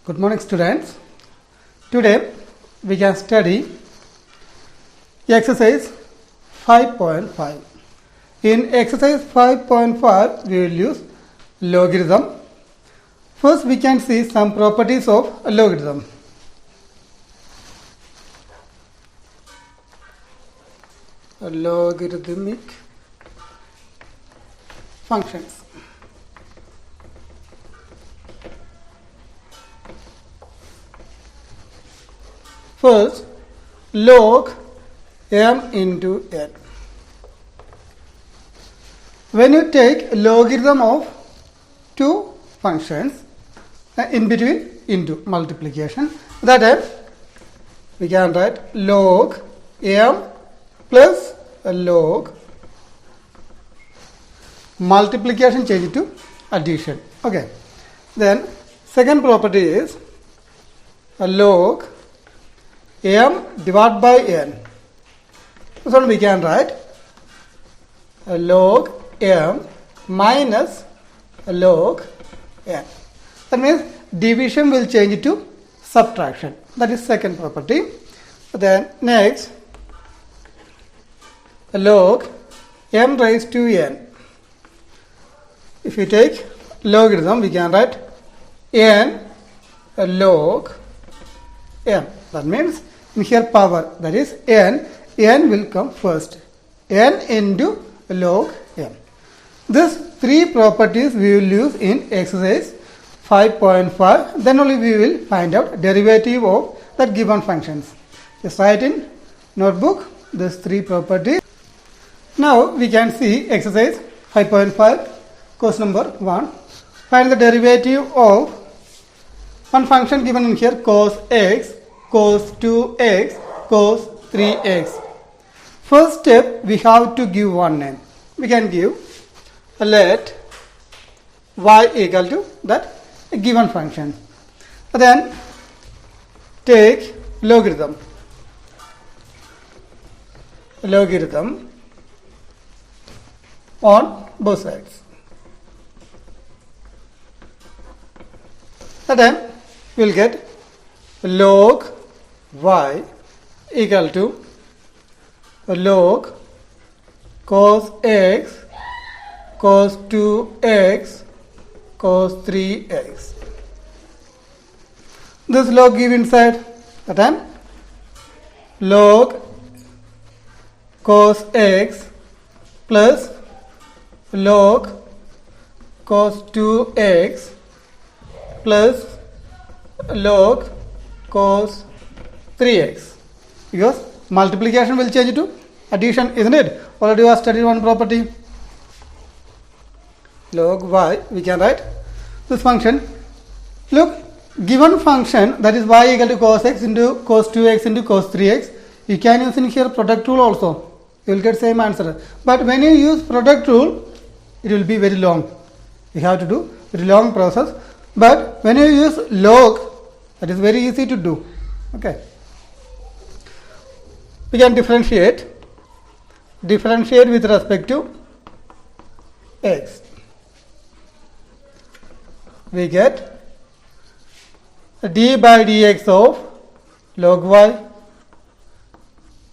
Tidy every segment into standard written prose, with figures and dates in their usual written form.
Good morning, students. Today we can study exercise 5.5. In exercise 5.5 we will use logarithm. First we can see some properties of a logarithm. Logarithmic functions. First, log m into n. When you take logarithm of two functions, in between into multiplication, that is, we can write log m plus log multiplication change to addition. Okay. Then second property is log m divided by n. So we can write log m minus log n. That means division will change to subtraction. That is second property. Then next, log m raised to n. If we take logarithm, we can write n log m. That means in here power, that is n will come first. N into log m. These three properties we will use in exercise 5.5. Then only we will find out derivative of that given functions. Just write in notebook these three properties. Now we can see exercise 5.5, question number 1. Find the derivative of one function given in here, cos x, cos 2x, cos 3x. First step, we have to give one name. We can give let y equal to that given function. Then take logarithm on both sides. Then we will get log y equal to log cos x, cos 2x, cos 3x. This log give inside. Then log cos x plus log cos 2x plus log cos 3x, because multiplication will change to addition, isn't it? Already you have studied one property. Log y, we can write this function. Look, given function, that is y equal to cos x into cos 2x into cos 3x, you can use in here product rule also. You will get same answer. But when you use product rule, it will be very long. You have to do very long process. But when you use log, that is very easy to do. Okay. We can differentiate with respect to x. We get d by dx of log y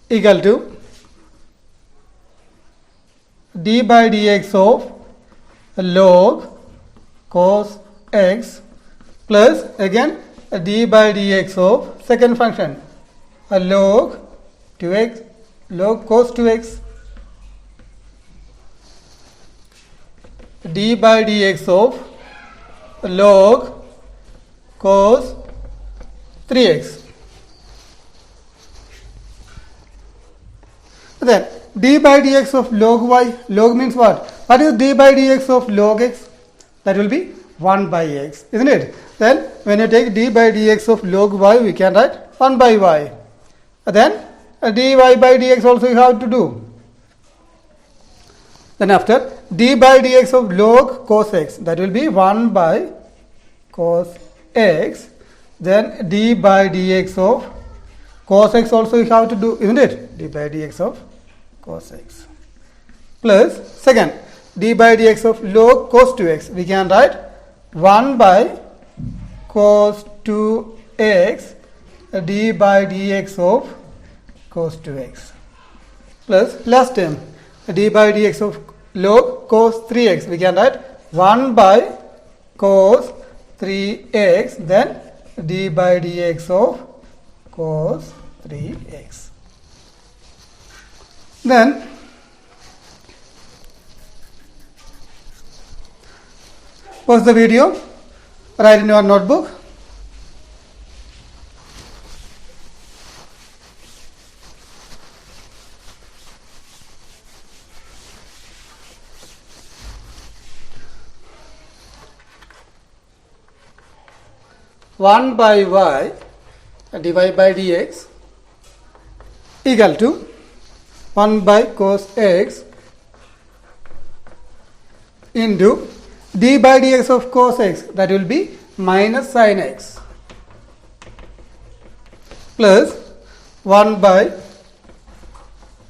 equal to d by dx of log cos x plus again d by dx of second function log 2x, log cos 2x, d by dx of log cos 3x. Then d by dx of log y, log means what? What is d by dx of log x? That will be 1 by x, isn't it? Then when you take d by dx of log y, we can write 1 by y. Then dy by dx also you have to do. Then after d by dx of log cos x, that will be 1 by cos x. Then d by dx of cos x also you have to do, isn't it? D by dx of cos x plus second d by dx of log cos 2x. We can write 1 by cos 2x d by dx of cos 2x plus last term d by dx of log cos 3x. We can write 1 by cos 3x then d by dx of cos 3x. Then pause the video, write in your notebook. One by y dy by dx equal to 1 by cos x into d by dx of cos x, that will be minus sin x, plus 1 by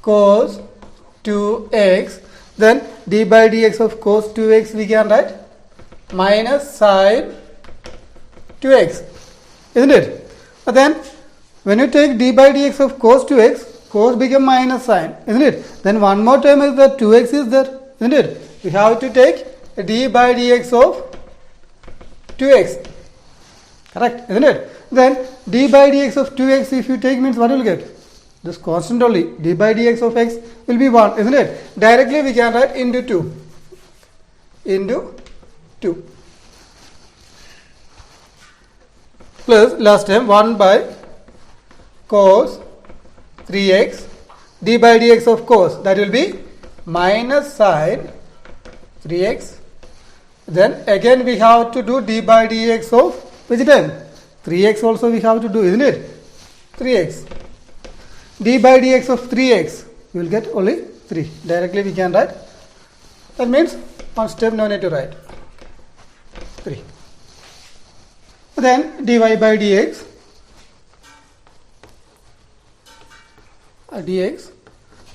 cos 2x, then d by dx of cos 2x we can write minus sin 2x, isn't it? But then when you take d by dx of cos 2x, cos become minus sin, isn't it? Then one more term is that 2x is there, isn't it? We have to take d by dx of 2x, correct, isn't it? Then d by dx of 2x if you take means what will get? This constant only, d by dx of x will be 1, isn't it? Directly we can write into 2 plus last time 1 by cos 3x d by dx of cos, that will be minus sin 3x. Then again we have to do d by dx of which term? 3x also we have to do, isn't it? 3x. D by dx of 3x, you will get only 3. Directly we can write. That means one step no need to write. 3. Then dy by dx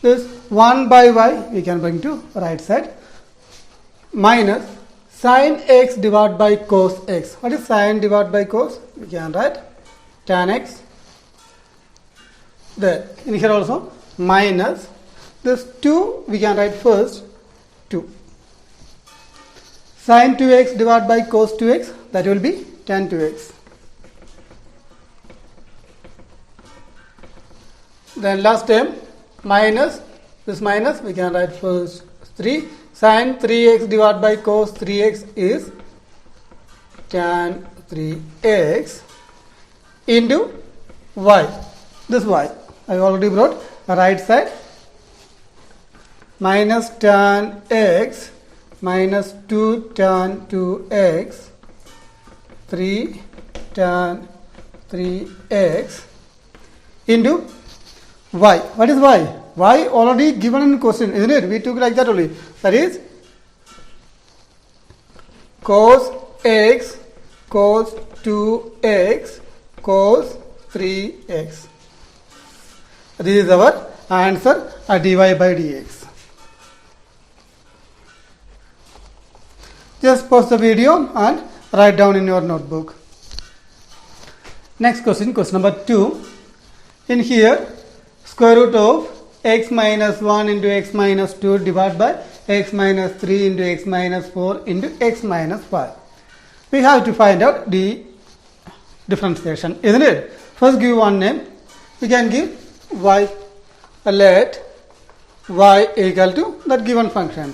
this 1 by y we can bring to right side minus sin x divided by cos x. What is sin divided by cos? We can write tan x. There in here also minus this 2 we can write first 2. Sin 2x divided by cos 2x, that will be tan 2x. Then last term minus this minus we can write first 3. Sin 3x divided by cos 3x is tan 3x into y. This y I already brought right side minus tan x minus 2 tan 2x 3 tan 3x into y. What is y? Y already given in question, isn't it? We took like that only. That is cos x cos 2x cos 3x. This is our answer dy by dx. Just pause the video and write down in your notebook. Next question, question number 2. In here, square root of x minus 1 into x minus 2 divided by x minus 3 into x minus 4 into x minus 5. We have to find out the differentiation, isn't it? First give one name. We can give y. Let y equal to that given function.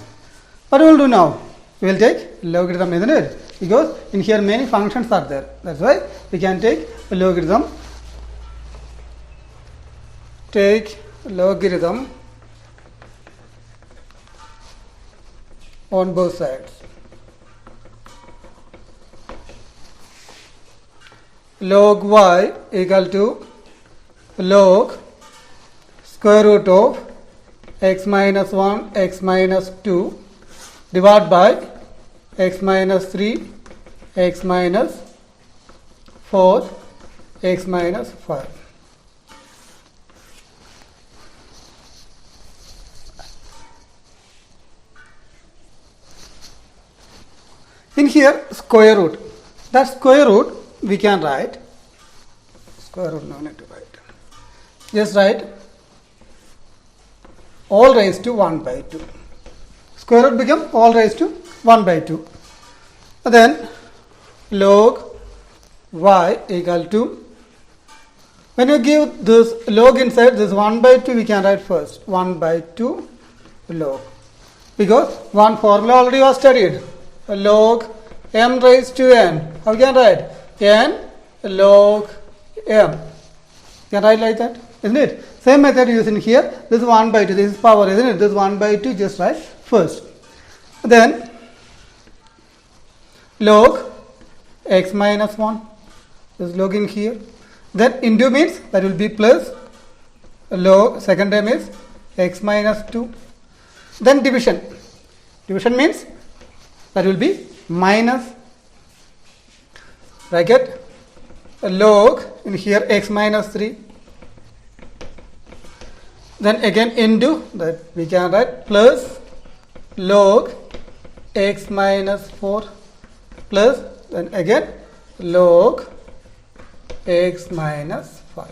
What we will do now? We will take logarithm, isn't it? Because in here many functions are there. That's why we can take a logarithm. Take logarithm on both sides. Log y equal to log square root of x minus 1 x minus 2 divided by x minus 3 x minus 4 x minus 5. In here square root, that square root we can write square root, no need to write. Just write all raised to 1 by 2. Square root become all raised to 1 by 2. Then log y equal to, when you give this log inside this 1 by 2, we can write first 1 by 2 log, because one formula already was studied, log m raised to n. How can I write? N log m. You can write like that, isn't it? Same method using here. This is 1 by 2, this is power, isn't it? This is 1 by 2, just write first. Then log x minus 1, this log in here. Then into means that will be plus log, second term is x minus 2. Then division. Division means that will be minus bracket log in here x minus 3. Then again into that we can write plus log x minus 4 plus then again log x minus 5.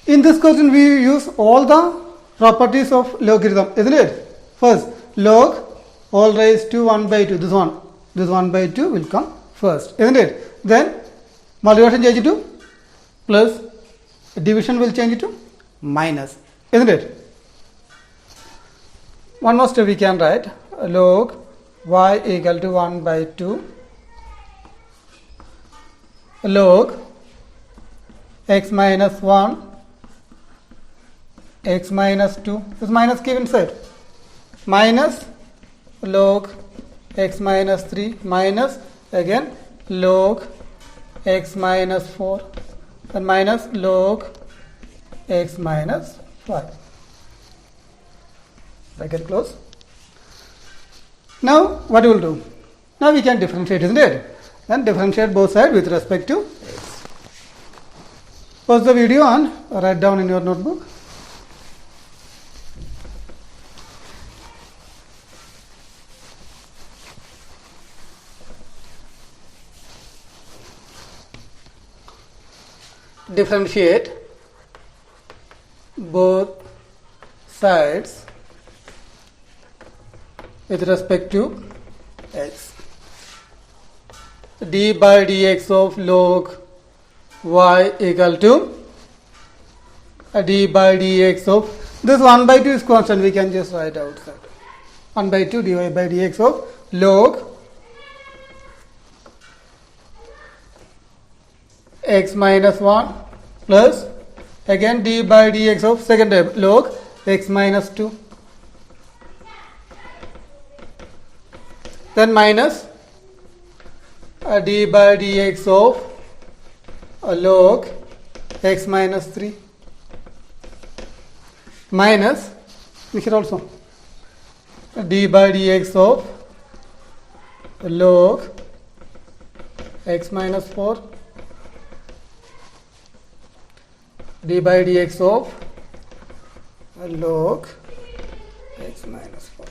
In this question we use all the properties of logarithm, isn't it? First log all raised to 1 by 2, this 1 by 2 will come first, isn't it? Then multiplication change to plus, division will change to minus, isn't it? One more step we can write log y equal to 1 by 2 log x minus 1 x minus 2, this minus keep inside, minus log x minus 3 minus again log x minus 4 and minus log x minus 5. Bracket close. Now what we will do? Now we can differentiate, isn't it? Then differentiate both sides with respect to x. Pause the video and write down in your notebook. Differentiate both sides with respect to x. D by dx of log y equal to d by dx of, this 1 by 2 is constant, we can just write outside. 1 by 2 dy by dx of log x minus 1 plus again d by dx of second term log x minus 2, then minus d by dx of log x minus 3 minus here also d by dx of log x minus 4 d by dx of log x minus 4.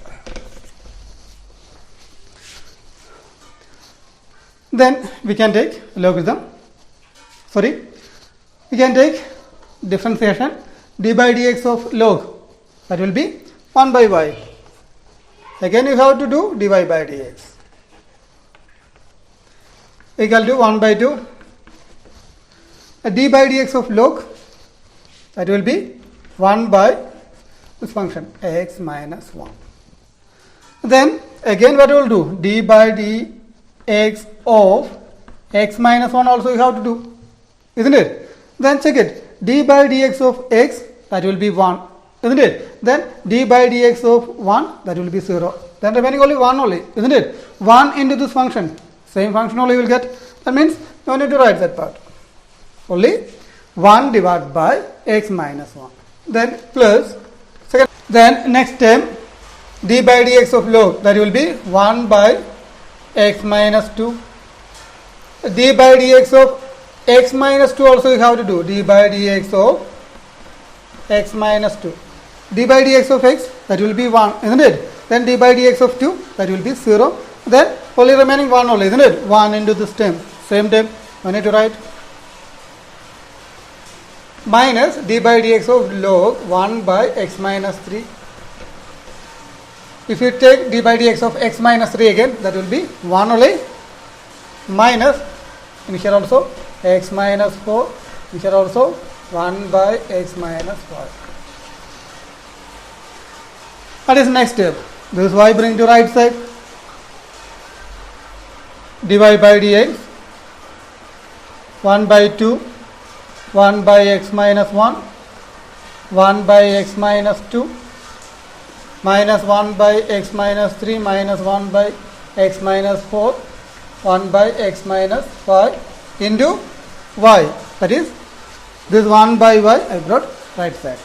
Then we can take logarithm, we can take differentiation d by dx of log, that will be 1 by y. Again you have to do dy by dx equal to 1 by 2 d by dx of log, that will be 1 by this function x minus 1. Then again what you will do, d by dx of x minus 1 also you have to do, isn't it? Then check it, d by dx of x, that will be 1, isn't it? Then d by dx of 1, that will be 0. Then remaining only 1 only, isn't it? 1 into this function, same function only you will get. That means no need to write that part. Only 1 divided by x minus 1. Then plus second. Then next term d by dx of log, that will be 1 by x minus 2. D by dx of x minus 2 also you have to do, d by dx of x minus 2. D by dx of x, that will be 1, isn't it? Then d by dx of 2, that will be 0. Then only remaining 1 only, isn't it? 1 into this term, same term I need to write minus d by dx of log 1 by x minus 3. If you take d by dx of x minus 3 again, that will be 1 only, minus, in here also x minus 4, in here also 1 by x minus 5. What is next step? This is y bring to right side. Dy by dx 1 by 2, 1 by x minus 1, 1 by x minus 2, minus 1 by x minus 3, minus 1 by x minus 4, 1 by x minus 5 into y. That is, this 1 by y I brought right side.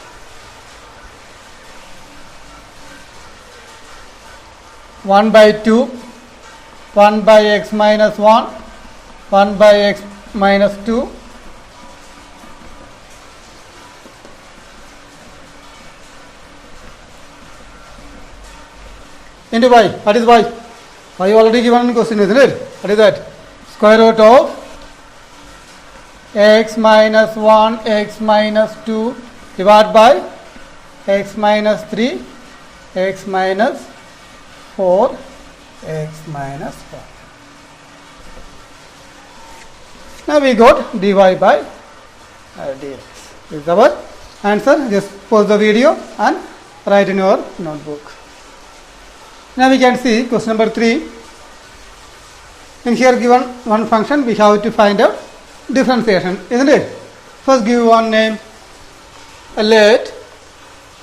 One by 2, 1 by x minus 1, 1 by x minus 2, into y. What is y? Y already given in question, isn't it? What is that? Square root of x minus 1, x minus 2 divided by x minus 3, x minus 4, x minus 5. Now we got dy by dx. This is our answer. Just pause the video and write in your notebook. Now we can see question number 3. In here given one function, we have to find out differentiation, isn't it? First give one name. Let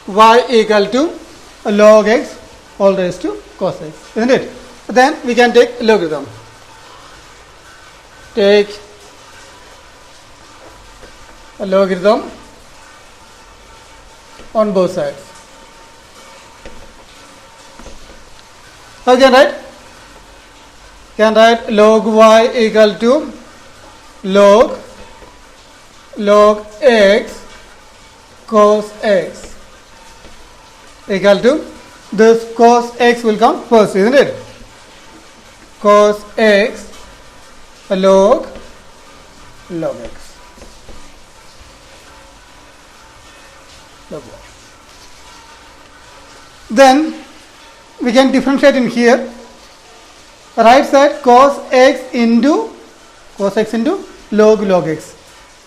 y equal to log x all raised to cos x, isn't it? Then we can take logarithm. Take a logarithm on both sides. How can write? Can write log y equal to log x cos x equal to this cos x will come first, isn't it? Cos x log x. Log y. Then we can differentiate in here. Right side cos x into log x.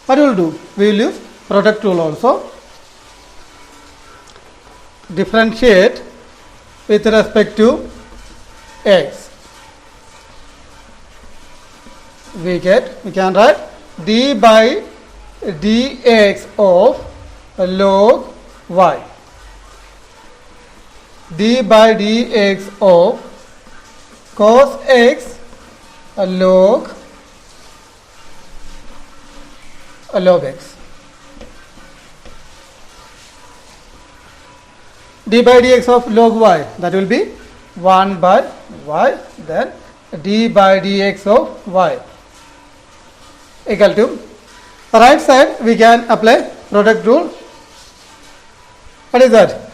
What we will do? We will use product rule also. Differentiate with respect to x. We can write d by dx of log y. D by dx of cos x log x. D by dx of log y, that will be 1 by y, then d by dx of y equal to, right side we can apply product rule. What is that?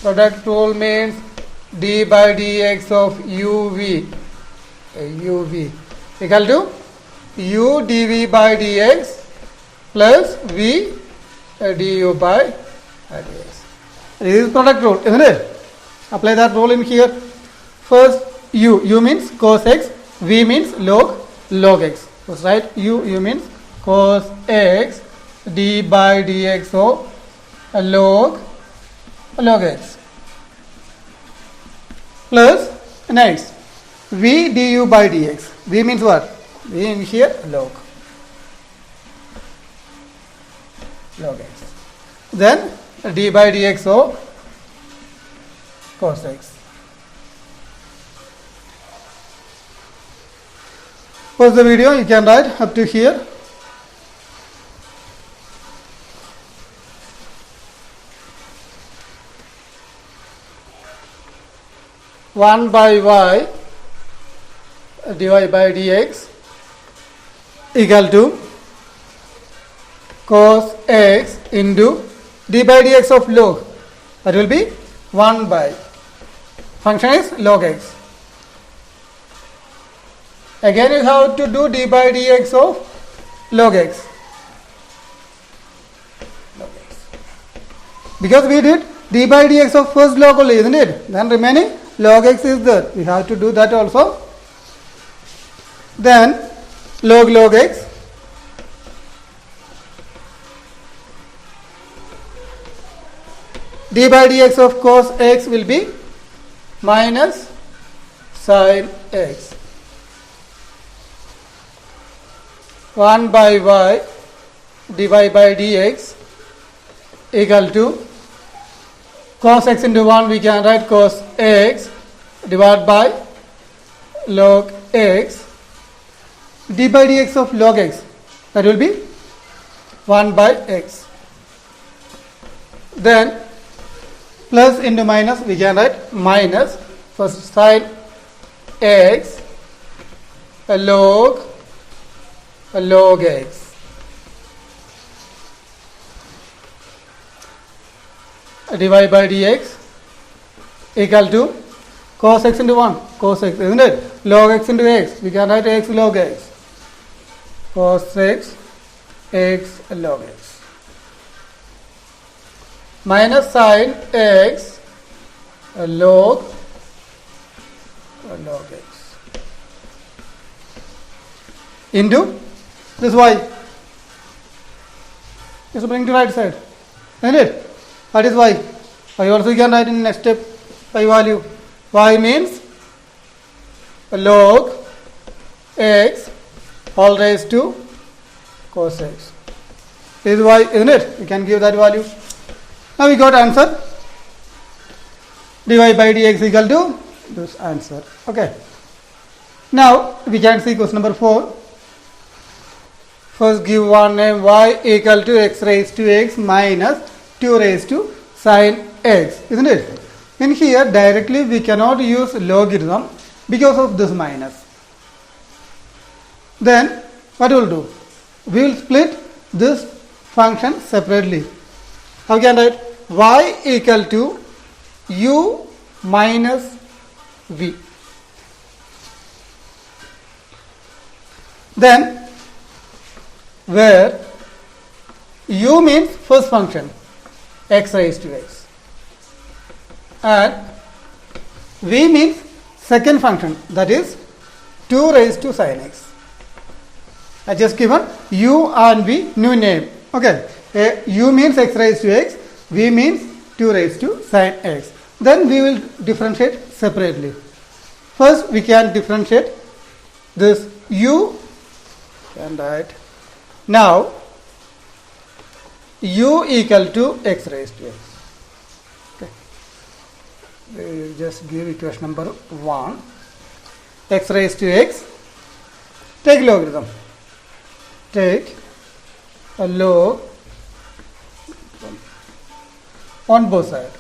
Product rule means d by dx of uv equal to u dv by dx plus v du by dx. This is product rule, isn't it? Apply that rule in here. First u means cos x, v means log x. So write u means cos x d by dx of log x plus next v du by dx. V means what? V in here log x. Then d by dx of cos x. Pause the video, you can write up to here. One by y dy by dx equal to cos x into d by dx of log, that will be 1 by, function is log x Again you have to do d by dx of log x. Because we did d by dx of first log only, isn't it? Then remaining log x is there. We have to do that also. Then log x d by dx of cos x will be minus sin x. 1 by y dy by dx equal to cos x into 1, we can write cos x divided by log x. D by dx of log x, that will be 1 by x. Then plus into minus, we can write minus first sin x log x. Divide by dx equal to cos x into 1, cos x, isn't it? Log x into x, we can write x log x. Cos x, x log x. Minus sin x log x. Into this y. Just bring to right side, isn't it? What is y? Y also you can write in next step y value. Y means log x all raised to cos x. This is y, isn't it? We can give that value. Now we got answer. Dy by dx equal to this answer. Okay. Now we can see question number 4. First give one name y equal to x raised to x minus 2 raised to sin x, isn't it? In here directly we cannot use logarithm because of this minus. Then what we will do? We will split this function separately. How can I write? Y equal to u minus v. Then where u means first function x raised to x and v means second function, that is 2 raised to sin x. I just given u and v new name. Okay, u means x raised to x, v means 2 raised to sin x. Then we will differentiate separately. First we can differentiate this u and write now u equal to x raised to x. Okay. We will just give equation number 1. X raised to x. Take logarithm. Take a log on both sides.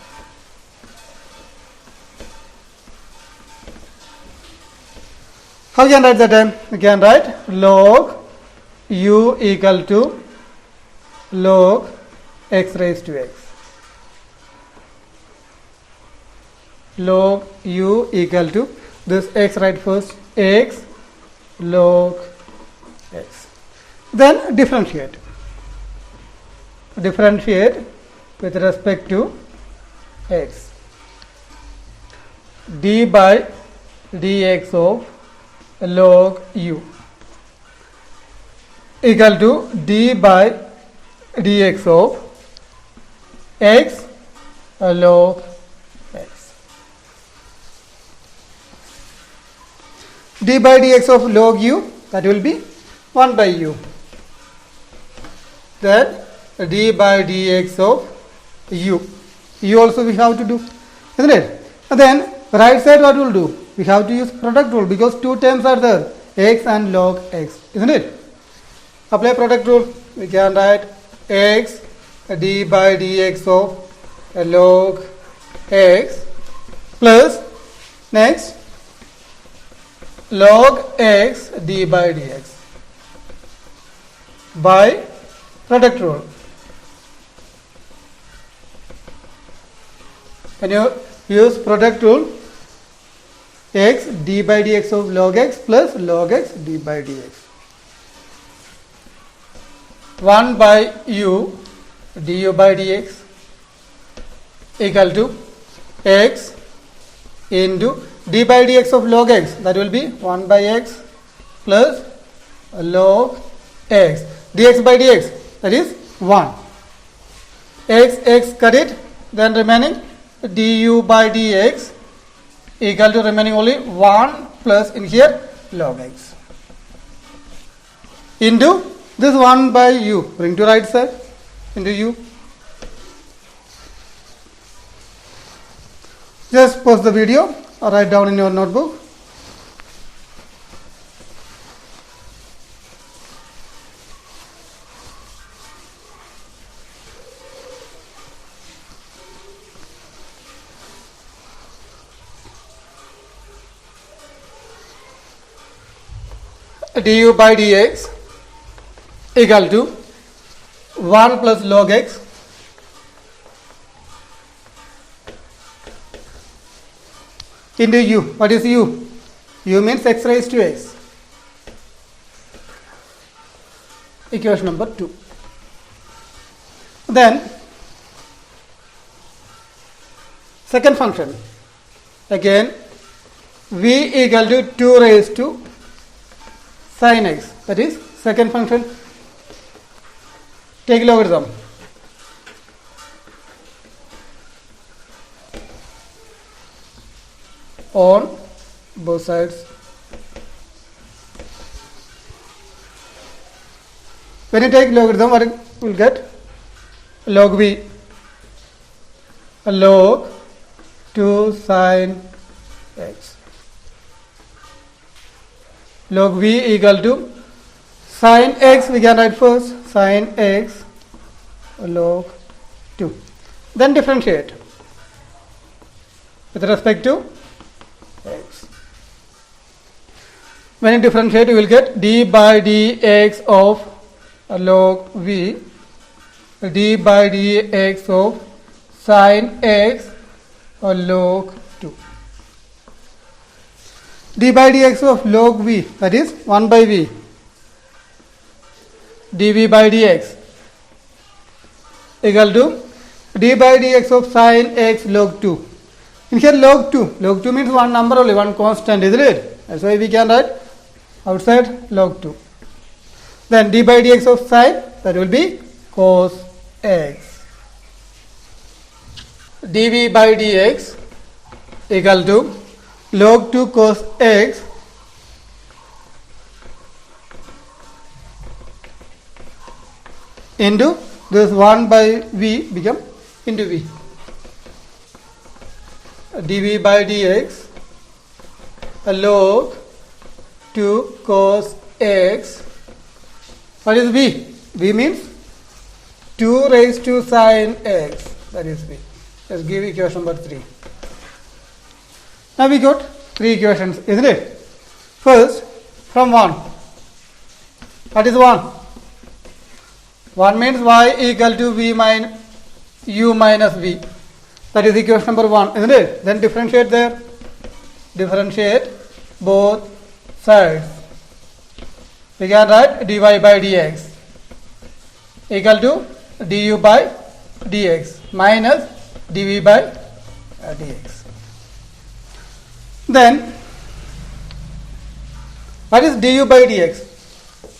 How can I write that? We can write log u equal to log x raised to x. Log u equal to this x, right first, x log x. Then differentiate. Differentiate with respect to x. D by dx of log u equal to d by dx of x log x. D by dx of log u, that will be 1 by u. Then d by dx of u. U also we have to do, isn't it? And then right side what will do? We have to use product rule because two terms are there, x and log x, isn't it? Apply product rule. We can write x d by dx of log x plus next log x d by dx by product rule. Can you use product rule x d by dx of log x plus log x d by dx. 1 by u du by dx equal to x into d by dx of log x, that will be 1 by x plus log x, dx by dx, that is 1. X cut it, then remaining du by dx equal to remaining only 1 plus in here log x into this 1 by u, bring to right side into u. Just pause the video or write down in your notebook. Du by dx equal to 1 plus log x into u. What is u? U means x raised to x. Equation number 2. Then second function, again v equal to 2 raised to sin x, that is second function. Take logarithm. On both sides. When you take logarithm, what you will get? Log v, log 2 sin x. Log v equal to sin x, we can write first sin x log 2. Then differentiate with respect to x. When you differentiate, you will get d by dx of log v, d by dx of sin x log 2. D by dx of log v, that is 1 by v, dv by dx equal to d by dx of sin x log 2. In here log 2 means one number only, one constant, isn't it? That's why we can write outside log 2. Then d by dx of sin, that will be cos x. dv by dx equal to log 2 cos x into this 1 by v become into v. dv by dx log 2 cos x. What is v? V means 2 raised to sin x, that is v. Let's give equation number 3. Now we got 3 equations, isn't it? First, from 1. What is 1? 1 means y equal to v minus u minus v. That is equation number 1, isn't it? Then differentiate there. Differentiate both sides. We can write dy by dx equal to du by dx minus dv by dx. Then, what is du by dx?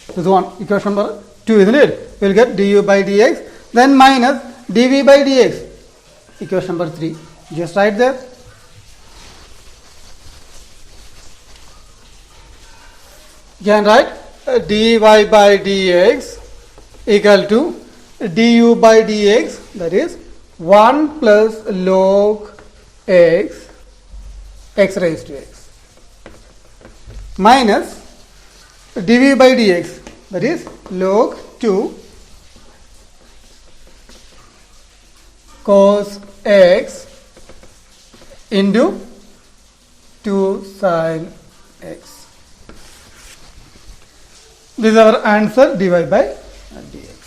This is 1, equation number 2, isn't it? We will get du by dx, then minus dv by dx, equation number 3. Just write there. You can write dy by dx equal to du by dx, that is 1 plus log x, x raised to x, minus dv by dx, that is log 2 cos x into 2 sin x. This is our answer, dy by dx.